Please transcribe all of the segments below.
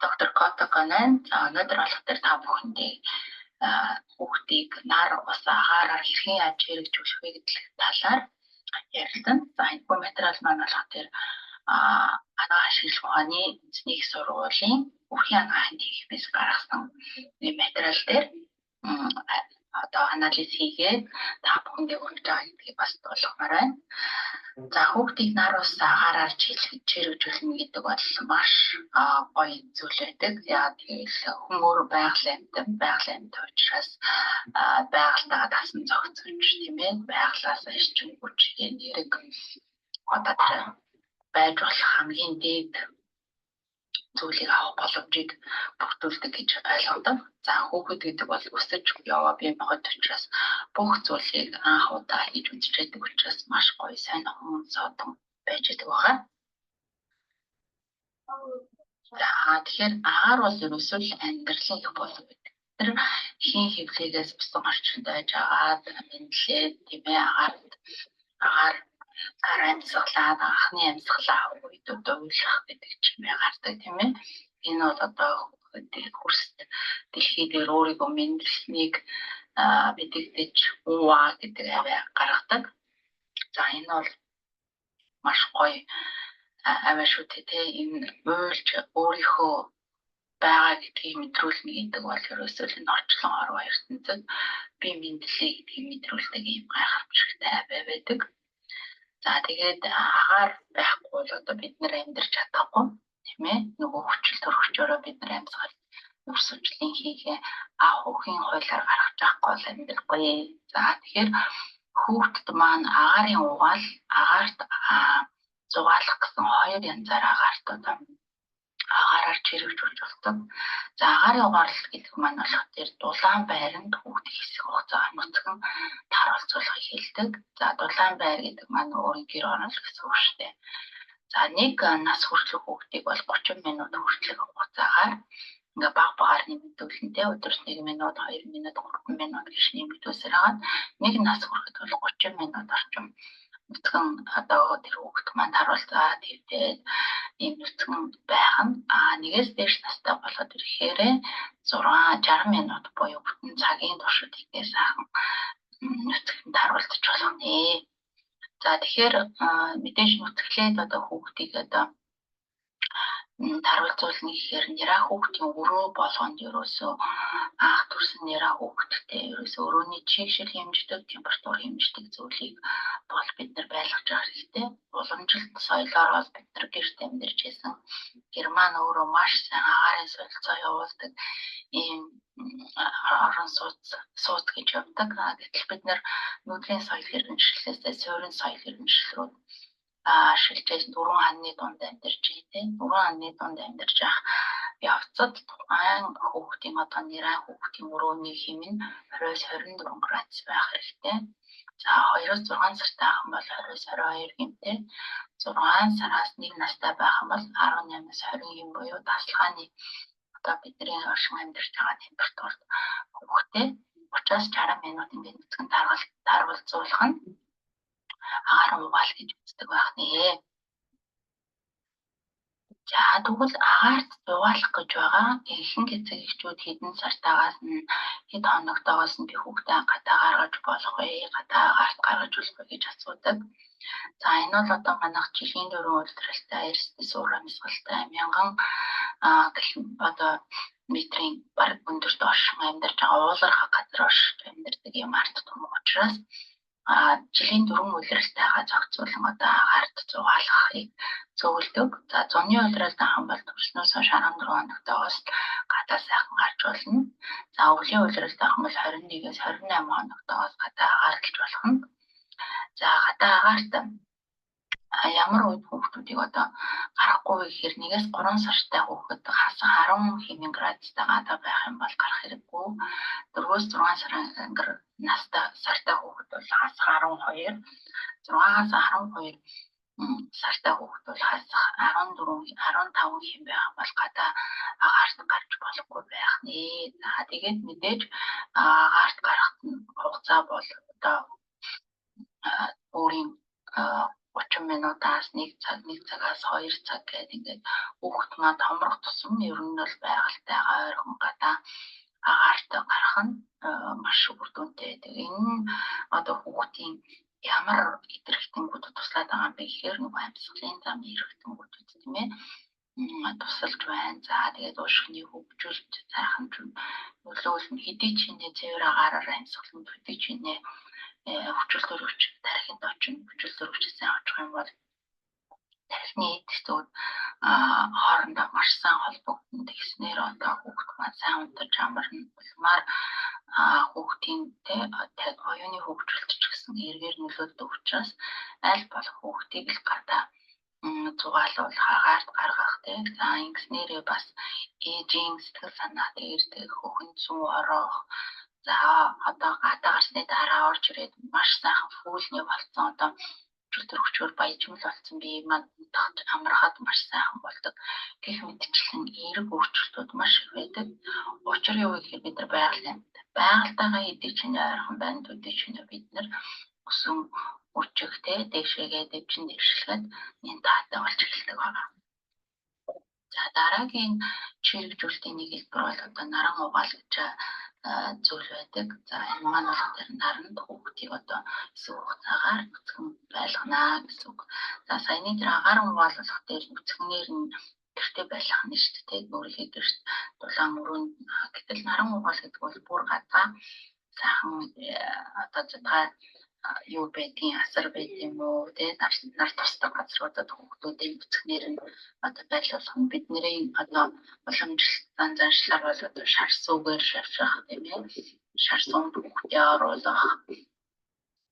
Доктор Кота Конан өнөөдөр болох дээр та бүхэндээ хүүхдийг нар ус агаараар хэрхэн яаж хэрэгжүүлэх вэ гэдэг талаар ярилцсан. За энэ материал маань болох дээр анагаах шинжилгээ ухааны үндэсний их сургуулийн үхлийн анагаахын техникээс гаргасан материал дээр одоо анализ хийгээд та бүхэндээ хүргэж байгаа гэдгийг бас болгомоор байна. За хүүхдийг нар ус агаараар чирэгжүүлнэ гэдэг бол маш гоё зүйл байдаг. Яагаад гэвэл хүн өөрөө байгалийн амьтан учраас байгальтайгаа тасан зохицож тийм ээ байгалаас эрчим хүч нэрэг одоо байж болох хамгийн дээд зүйлийг авах боломжийг бүрдүүлдэг гэж ойлгодог. За хүүхэд гэдэг бол өсөж яваа бие махбод учраас бүх зүйлийг анх удаа хийж үзчихэдэг учраас маш гоё сайн хүмүүс одон байж байгаа байгаа. За тэгэхээр агаар бол ерөөсөө л амьдралын их болов гэдэг. Тэр хийн хөвлөгөөс бусдын орчинд байж агаад мэдлээ тийм ээ агаар амьсгалаад анхны амьсгалаа үед одоо уйлах гэдэг чимээ гардаг тийм ээ. Энэ бол одоо хурс дэлхий дээр өөрийгөө мэдлэхнийг мэдэгдэж ууа гэдэг аваа гаргадаг. За энэ бол маш гоё аваа шүү дээ. Энэ уйлж өөрийнхөө байгаа гэдгийг мэдрүүлнэ гэдэг бол ерөөсөө л энэ орчлон орон ертөнцид би мэдлээ гэдгийг мэдрүүлдэг юм гайхамшигтай аваа байдаг. За тэгээд агаар байхгүй бол одоо бид нэр амьдарч чадахгүй тийм ээ. Нөгөө хүчил төрөвчөөрөө бид нар амьсгал өрсөлдлийн хийгээ хүүхийн хуулиар гаргаж авахгүй бол амьдрахгүй. За тэгэхээр хүүхдэд маань агаарын угаал агаарт зугаалах гэсэн хоёр янзаар агаарт агаараар чирэгжүүлж болдог. За агаарын угаал гэдэг маань болох тэр дулаан байранд хүүхд хэсэг хугацаа нутган таруулцуулах хэлдэг. За дулаан байр гэдэг маань өөрийн гэр орон гэсэн үг шүү дээ. За нэг нас хүртэлх хүүхдийг бол 30 минут хүртэлх хугацаагаар ингээ баг нэмэгдүүлэнтэй өдөрт 1 минут, 2 минут, 3 минут гэж нэмэгдүүлсээр хагаад нэг нас хүрэхэд бол 30 минут орчим нүцгэн одоо тэр хүүхд маань таруулцаа твдээд ийм нүцгэн байх нь нэгээс дээш настай болоод ирэхээр 60 минут буюу бүтэн цагийн туршид ихтэй сайхан нүцгэн таруулж болох нэ. За тэгэхээр мэдээж нүцгэлээд одоо хүүхдийг одоо таруулцуулна гэхээр нэраа хүүхдийн өрөө болгонд ерөөсөө анх төрсөн нэраа хүүхдтэй ерөөсөө өрөөний чигшил хэмждэг, температур хэмждэг зүйлийг бол бид нар байлгаж авах хэрэгтэй. Уламжилт соёлоор бол бид нар гэрт амьдарч байсан. Герман өөрөө маш сайн агаарын солилцоо явуулдаг ийм орон сууц гэж явдаг. Гэтэл бид нар нүдлийн соёл иргэншлэлээс суурин соёл иргэншил рүү шилжиж 4 ханны дунд амьдарч ийтээ. 4 ханны дунд амьдарч явах явцад тухайн хүүхдийн одоо нэраа хүүхдийн өрөөний хэм нь 20-24 градус байх хэрэгтэй. За 2-6 сартай ах юм бол 20-22 гэмтэй. 6 сараас 1 настай байх юм бол 18-20 гэм буюу тасалгааны одоо бидний оршин амьдарч байгаа температурт хүүхдээ 30-60 минут ингээд нүцгэн таруулцуулах нь агаар угаал гэж үздэг байх нэ. За тэгвэл агаарт угаалах гэж байгаа ихэнх эцэг эхчүүд хэдэн сартаагаас нь хэд хоногтоогоос нь би хүүхдээ гадаа гаргаж болох вэ? Гадаа агаарт гаргаж болох вэ гэж асуудаг. За энэ бол одоо манайх жилийн 4 улиралтай эрсдэл суур амьсгалтай 1000 одоо метрийн баг өндөрт оршин амьдарч байгаа ууларх газар оршин амьдардаг юм арт том учраас жилийн 4 улиралтайгаа зохицуулан одоо агаарт зугаалгахыг зөвлөдөг. За зуны улиралтай хан бол төрснөөс хойш 14 хоногтоогоос гадаа сайхан гарч болно. За өвлийн улиралтай хан бол 21-ээс 28 хоногтоогоос гадаа агаарч болох нь. За гадаа агаарт ямар үед хүүхдүүдийг одоо гарахгүй гэхээр 1-ээс 3 сартай хүүхэд хасах 10 хэмээн градустай гадаа байх юм бол гарах хэрэггүй. 4-өөс 6 сартай хүүхэд бол хасах 12, 6-аас 12 сартай хүүхэд бол хасах 14, 15 хэм байх бол гадаа агаарт гарч болохгүй байх нэ. За тэгээд мэдээж агаарт гарах хугацаа бол одоо өөрийн 30 минутаас 1 цаг, 1 цагаас 2 цаг гэдэг ингээд хүүхэд маань томрох тусам ер нь бол байгальтайгаа ойрхон гадаа агаартай гарах нь маш үр дүнтэй байдаг. Энэ нь одоо хүүхдийн ямар идэрхтэнгүүд туслаад байгаа юм бэ гэхээр нөгөө амьсгалын зам эрхтэнгүүд тийм ээ тусалж байна. За тэгээд уушгины хөгжүүлэлт сайхан нөлөөлнө. Хэдий ч нэ цэвэр агаараар амьсгаланд хэдий ч нэ хүчил төрөвч тархинд очино. Хүчил төрөвч сайн очих юм бол тархины эдгцүүд хоорондоо маш сайн холбогдно. Тэгснээр одоо хүүхд маань сайн унтаж амарна. Улмаар хүүхдийн оюуны хөгжүүлэлт ч гэсэн эргээр нөлөөлдөг учраас аль болох хүүхдийг л гадаа зугаалуулах, агаарт гаргах тийм. За ингэснээрээ бас ээжийн сэтгэл санаа дээрдэг хөхөн зүүн ороох. За одоо гадаа гарсны дараа орж ирээд маш сайхан фүүлний болсон одоо төрөгчөөр баяжмал болсон бие маань унтахад амархад маш сайхан болдог. Гэх мэтчлэн эерэг өөрчлөлтүүд маш их байдаг. Учир юу гэхээр бид нар байгальтайгаа хэдий ч ойрхон байна. Төдий ч бид нар өсөн үчигтэй дэвшээгээ дэвчин дэвшлэхэд энэ таатай болж эхэлдэг байна. За дараагийн чирэгжүүлэлтийн нэг хэлбэр бол одоо наран угаалгаж зүйл байдаг. За энэ маань бол тэр наранд хүүхдийг одоо хэсэг хугацаагаар нүцгэн байлгана гэсэн үг. За саяны тэр агаар угаалгах дээр нүцгэнээр нь гэртээ байлгах нь шүү дээ. Өөрийнхөө гэрт дулаан өрөөнд гэтэл наран угаал гэдэг бол бүр гадаа сайхан одоо задгаа юу байдгийн асар байд юм уу тий нар тусдаг газруудад хүүхдүүдийн бүцгнэр нь одоо байлуулах нь бидний одоо уламжлалт заншлаар бол одоо шар сүүгээр шавших тийм ээ шар суунд хүүхдээ оруулах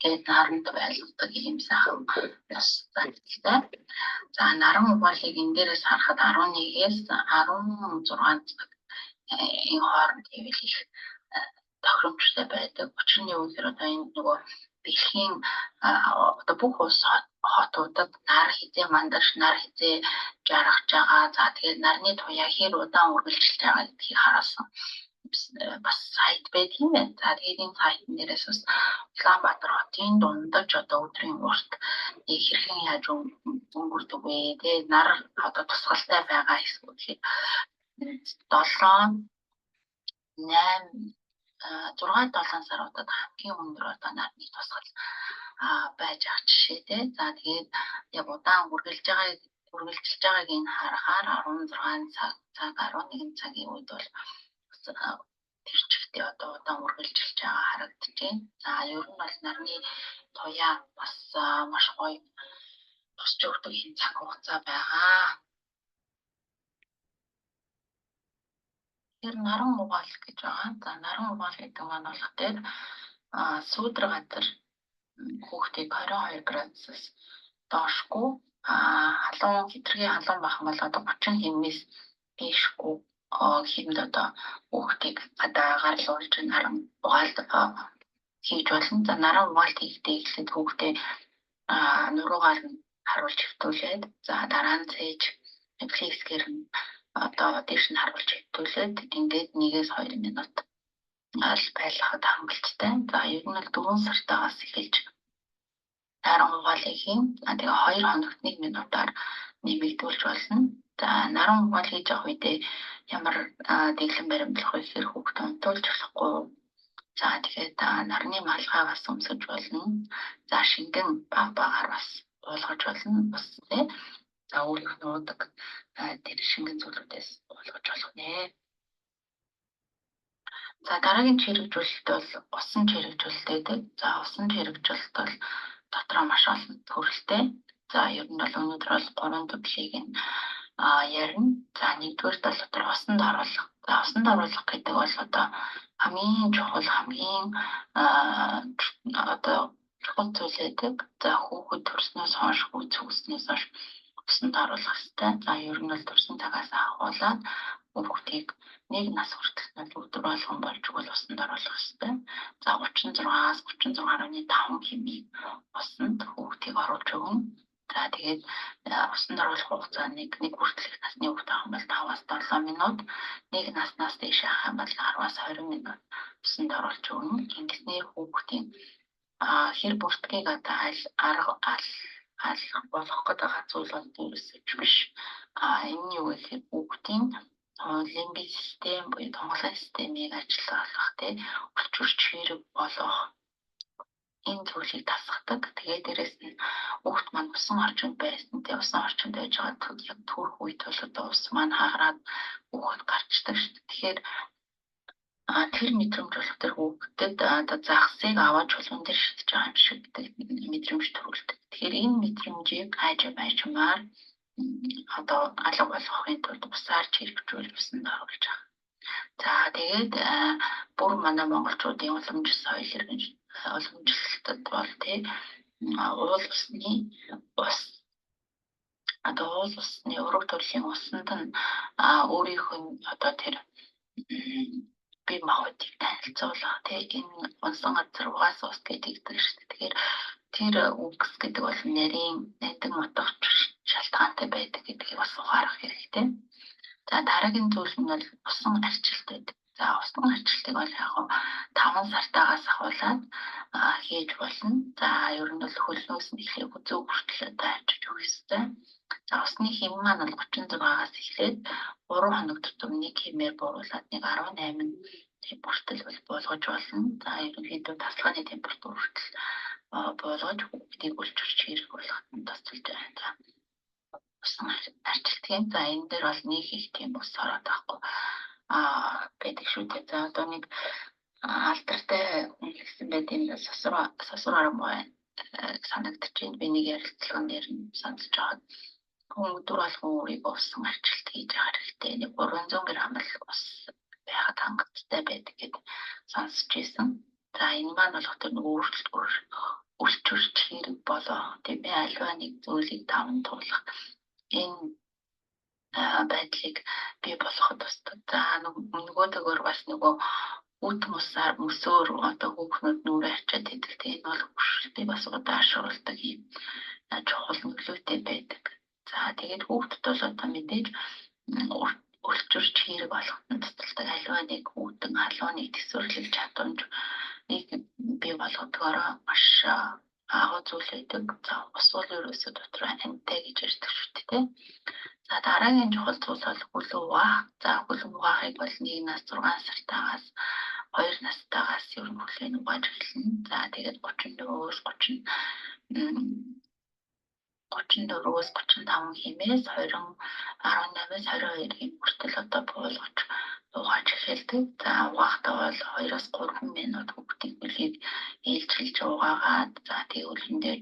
гээд наранд байлгадаг юм сайхан бас зайлтай. За наран угаалыг энэ дээрээс харахад 11-ээс 16 цаг энэ хооронд ивэл их тохиромжтой байдаг. Учир нь юу гэхээр одоо энэ нөгөө дэлхийн одоо бүх улс хотуудад нар хизээ мандарч нар хизээ жаргаж байгаа. За тэгээд нарны туяа хэр удаан үргэлжилж байгаа гэдгийг харуулсан бас сайт байдаг юм байна. За тэгээд энэ сайтн дээрээс бас Улаанбаатар хотын дундаж одоо өдрийн урт хэрхэн яаж өнгөрдөг вэ? Тэгээд нар одоо тусгалтай байгаа эсвэл гэхэд 7 8 6-7 саруудад хамгийн өндөр одоо нарны тусгал байж байгаа жишээ тий. За тэгээд яг удаан үргэлжилж байгааг энэ харахаар 16 цаг 11 цагийн үед бол тэр чигтээ одоо удаан үргэлжилж байгаа харагдчихээн. За ер нь бол нарны туяа бас маш гоё тусч өгдөг энэ цаг хугацаа байгаа. Тэр наран угаал гэж байгаа. За наран угаал гэдэг маань болох дээр сүүдэр газар хүүхдийг 22 градусаас доошгүй халуун хэтэрхий халуун байх юм бол одоо 30 хэмнээс дээшгүй хэмд одоо хүүхдийг гадаа гарлуулж наран угаалд хийж болно. За наран угаалт хийхдээ эхлээд хүүхдээ нуруугаар нь харуулж хөвтүүлээд за дараа нь цээж флексгээр нь одоо дээш нь харуулж хөвтүүлээд ингээд 1-2 минут аль байлгахад хангалттай. За ер нь л 4 сартаас эхэлж наран угаалыг хийн. Тэгээ 2 хоногт 1 минутаар нэмэгдүүлж болно. За наран угаал хийж явах үедээ ямар дэглэм баримтлах вэ гэхээр хүүхд унтуулж болохгүй. За тэгээд нарны малгай бас өмсөж болно. За шингэн багаар бас уулгаж болно. Бас тий. За өөрийнх нь уудаг тэр шингэн зүйлүүдээс уулгаж болох нэ. За дараагийн чирэгжүүлэлт бол усан чирэгжүүлэлт байдаг. За усан чирэгжүүлэлт бол дотроо маш олон төрөлтэй. За ер нь бол өнөөдөр бол 3 төрлийг нь ярина. За нэгдүгээр бол дотор усанд оруулах. За усанд оруулах гэдэг бол одоо хамгийн чухал хамгийн одоо чухал зүйл байдаг. За хүүхэд төрснөөс хойш хүүц үснээс хойш усанд оруулах хэрэгтэй. За ер нь бол төрсэн цагаас ахуулаад хүүхдийг 1 нас хүртэл өдөр болгон болж өгвөл усанд оруулах хэрэгтэй. За 36-аас 36.5 хэмээн усанд хүүхдийг оруулж өгнө. За тэгээд усанд оруулах хугацаа нэг хүртэл их насны хүүхэд авах юм бол 5-аас 7 минут, 1 наснаас дээш авах юм бол 10-аас 20 минут усанд оруулж өгнө. Ингэснээр хүүхдийн хэр бүртгэгийг одоо болох гэдэг зүйл бол дүүрсэж биш. Энэ нь юу гэхээр бүгдийн лимбик систем буюу тонголын системийг ажиллах тий өчрч хэрэг болох энэ зүйлийг тасгадаг. Тэгээд дээрэс нь хүүхд маань усан орчинд байсан. Тэгээд усан орчинд байж байгаа яг төрөх үед бол одоо ус маань хагараад хүүхд гарчдаг шүү дээ. Тэгэхээр тэр мэдрэмж болох тэр хүүхдэд одоо загсыг аваад чулуун дээр шидэж байгаа юм шиг мэдрэмж төрүүлдэг. Тэгэхээр энэ мэдрэмжийг хайжмаар одоо алга болгохын тулд усаар чирэгжүүл усанд оруулж байгаа. За тэгээд бүр манай монголчуудын уламж соёл уламжлалтад бол тий уул усны ус одоо уул усны ураг төрлийн усанд нь өөрийнх нь одоо тэр бие махбодыг танилцуулах тий энэ унсан газар угаас ус гэдэг шүү дээ. Тэгэхээр тэр үгс гэдэг бол нарийн найдан утгач шалтгаантай байдаг гэдгийг бас ухаарах хэрэгтэй. За дараагийн зүйл нь бол усан арчилт байдаг. За усан арчилтыг бол яг 5 сартаагаас ахуулаад хийж болно. За ер нь бол хөлнөөс нь эхлээд үзүү хүртэл одоо арчиж өгөх ёстой. За усны хэм маань бол 36-аас эхлээд 3 хоног тутам нэг хэмээр бууруулаад нэг 18 хүртэл болгож болно. За ерөнхийдөө тасалгааны температур хүртэл болгож бүгдийг үлчирч хэрэг болгоход нь тусалж байна. Усан арчилтын за энэ дээр бол нэг их тийм ус ороод байхгүй байдаг шүү дээ. За одоо нэг алдартай хүн гэсэн байт юм сосор армаа санагдаж байна. Би нэг ярилцлаган дээр нь сонсож байгаа. Хүн өдөр болгон өөрийгөө усан арчилт хийж байгаа хэрэгтэй. Нэг 300 г л ус байхад хангалттай байдаг гэдээ сонсч ирсэн. За энэ маань болох тэр өөрчлөлт хэрэг болоо тийм ээ альва нэг зүйлийг даван туулах энэ байдлыг бий болгоход тусдаг. За нөгөө төгөр бас нөгөө үт мөсөөр одоо хүүхнүүд нүрээ арчаад идэг. Энэ бол хөвгөлтийг бас удаашруулдаг юм чухал нөлөөтэй байдаг. За тэгээд хүүхдэд бол одоо мэдээж өрчөрч хэрэг болгоход тусалдаг альва нэг үүдэн халууныг төсвөрлөх чадамж нэг бий болгодгоор маш агуу зүйл байдаг. За ус бол ерөөсөө дотор амьтай гэж ярьдаг шүү дээ. За дараагийн чухал зүйл бол хөлөг угаах. За хөлөг угаахыг бол 1-аас 6 сартаагаас 2 настайгаас ер нь хөлийг угааж эхэлнэ. За тэгээд 34-өөс 35 хэмээс 18-аас 22 хүртэл одоо буулгаж угааж эхэлдэг. За угаахтаа бол 2-аас 3 минут хүүхдийн хөлийг ээлжлж угаагаад за тэгвэл энэ дээр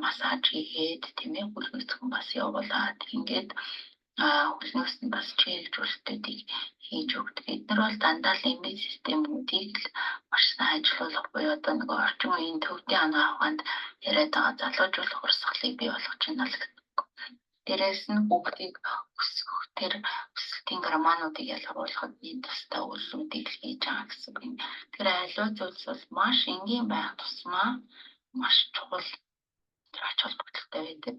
массаж хийгээд тийм ээ хөлнөсгөн бас явуулаад ингээд хөлнөөс нь бас чийлжүүлэлтүүдийг хийж өгдөг. Эдгээр бол дандаа лимбик системүүдийг л маш сайн ажилуулах буюу одоо нэг орчин үеийн төвдийн ангаа ухаанд яриад байгаа залуужуулах урсгалыг бий болгож байна л гэдэг. Дээрээс нь бүгдийг өсгөх тэр өсөлтийн гормонуудыг ялгаруулахад энэ тусдаа үйлсүүдийг хийж байгаа гэсэн үг юм. Тэр аливаа зүйлс бол маш энгийн байх тусмаа маш чухал ач холбогдолтой байдаг.